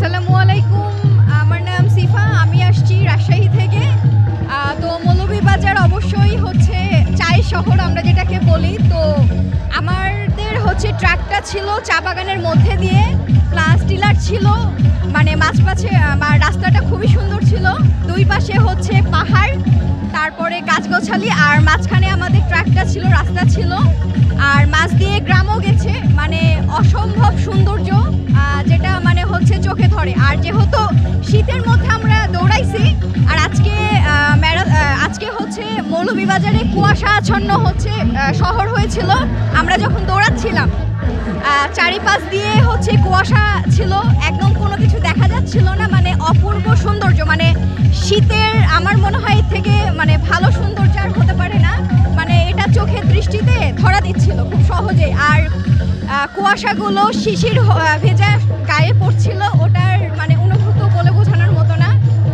আসসালামু আলাইকুম, আমার নাম সিফা, আমি আসছি রাজশাহী থেকে। তো মৌলভীবাজার অবশ্যই হচ্ছে চায়ের শহর আমরা যেটাকে বলি। তো আমাদের হচ্ছে ট্র্যাকটা ছিল চা বাগানের মধ্যে দিয়ে, প্লাস টিলার ছিল, মানে মাঝপাশে রাস্তাটা খুবই সুন্দর ছিল। দুই পাশে হচ্ছে পাহাড়, তারপরে গাছগাছালি, আর মাঝখানে আমাদের ট্র্যাকটা ছিল, রাস্তা ছিল, আর মাছ দিয়ে গ্রামও গেছে, মানে অসম্ভব সৌন্দর্য, যেটা মানে হচ্ছে চোখে ধরে। আর যেহেতু শীতের মধ্যে আমরা দৌড়াইছি, আর আজকে হচ্ছে মৌলভীবাজারে কুয়াশাচ্ছন্ন হচ্ছে শহর হয়েছিল। আমরা যখন দৌড়াচ্ছিলাম চারিপাশ দিয়ে হচ্ছে কুয়াশা ছিল, একদম কোনো কিছু দেখা যাচ্ছিল না, মানে অপূর্ব সৌন্দর্য। মানে শীতের আমার মনে হয় এর থেকে মানে ভালো সৌন্দর্য আর হতে পারে না, মানে এটা চোখের দৃষ্টিতে ধরা দিচ্ছিল খুব সহজে। আর কুয়াশাগুলো শিশির ভেজা গায়ে পড়ছিল, ওটার মানে অনুভূত বলে বোঝানোর মতো না,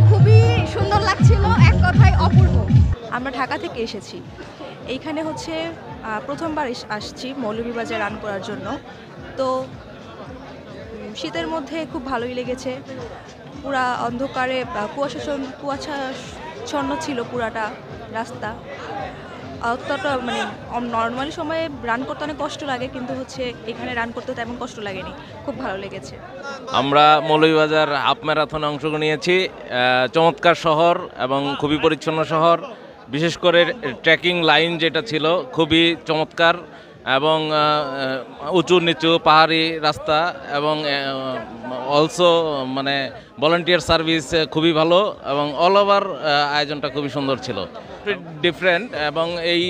খুবই সুন্দর লাগছিল, এক কথায় অপূর্ব। আমরা ঢাকা থেকে এসেছি, এইখানে হচ্ছে প্রথমবার আসছি মৌলভীবাজার রান করার জন্য। তো শীতের মধ্যে খুব ভালোই লেগেছে। পুরা অন্ধকারে কুয়াশাচ্ছন্ন ছিল পুরাটা রাস্তা। অতটা মানে নর্মালি সময়ে রান করতে অনেক কষ্ট লাগে, কিন্তু হচ্ছে এখানে রান করতে তেমন কষ্ট লাগেনি, খুব ভালো লেগেছে। আমরা মৌলভীবাজার হাফ ম্যারাথনে অংশগ্রহণ নিয়েছি। চমৎকার শহর এবং খুবই পরিচ্ছন্ন শহর, বিশেষ করে ট্রেকিং লাইন যেটা ছিল খুবই চমৎকার, এবং উঁচু নিচু পাহাড়ি রাস্তা, এবং অলসো মানে ভলান্টিয়ার সার্ভিস খুবই ভালো, এবং অল ওভার আয়োজনটা খুবই সুন্দর ছিল, ডিফারেন্ট। এবং এই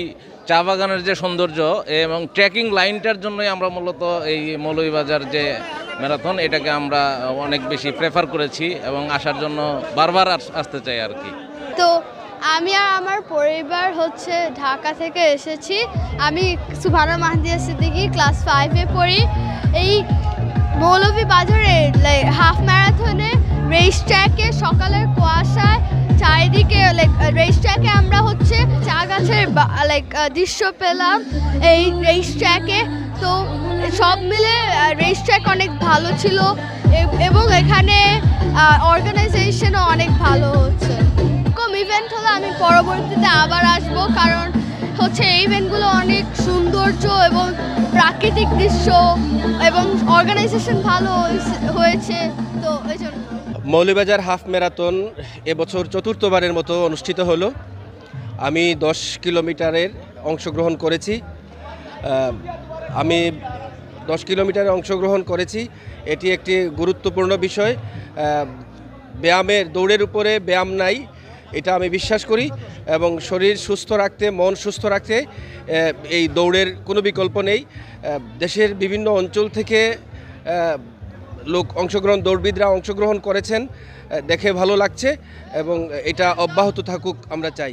চা বাগানের যে সৌন্দর্য এবং ট্রেকিং লাইনটার জন্যই আমরা মূলত এই মৌলভীবাজার যে ম্যারাথন এটাকে আমরা অনেক বেশি প্রেফার করেছি এবং আসার জন্য বারবার আসতে চাই আর কি। তো আমি আর আমার পরিবার হচ্ছে ঢাকা থেকে এসেছি। আমি সুবহানা মাহদিয়া সিদ্দিকী, ক্লাস 5-এ পড়ি। এই মৌলভীবাজারে হাফ ম্যারাথনে রেস ট্র্যাকে সকালের কুয়াশায় চারিদিকে রেস ট্র্যাকে আমরা হচ্ছে চা গাছের দৃশ্য পেলাম এই রেস ট্র্যাকে। তো সব মিলে রেস ট্র্যাক অনেক ভালো ছিল, এবং এখানে অর্গানাইজেশনও অনেক ভালো হচ্ছে। ইভেন্ট হলে আমি পরবর্তীতে আবার আসব, কারণ হচ্ছে এই ইভেন্টগুলো অনেক সৌন্দর্য এবং প্রাকৃতিক দৃশ্য এবং অর্গানাইজেশন ভালো হয়েছে, তো এই জন্য। মৌলভীবাজার হাফ ম্যারাথন এবছর চতুর্থবারের মতো অনুষ্ঠিত হলো। আমি 10 কিলোমিটারের অংশগ্রহণ করেছি। আমি 10 কিলোমিটারে অংশগ্রহণ করেছি, এটি একটি গুরুত্বপূর্ণ বিষয়। দৌড়ের উপরে ব্যায়াম নাই, এটা আমি বিশ্বাস করি, এবং শরীর সুস্থ রাখতে, মন সুস্থ রাখতে এই দৌড়ের কোনো বিকল্প নেই। দেশের বিভিন্ন অঞ্চল থেকে দৌড়বিদরা অংশগ্রহণ করেছেন, দেখে ভালো লাগছে, এবং এটা অব্যাহত থাকুক আমরা চাই।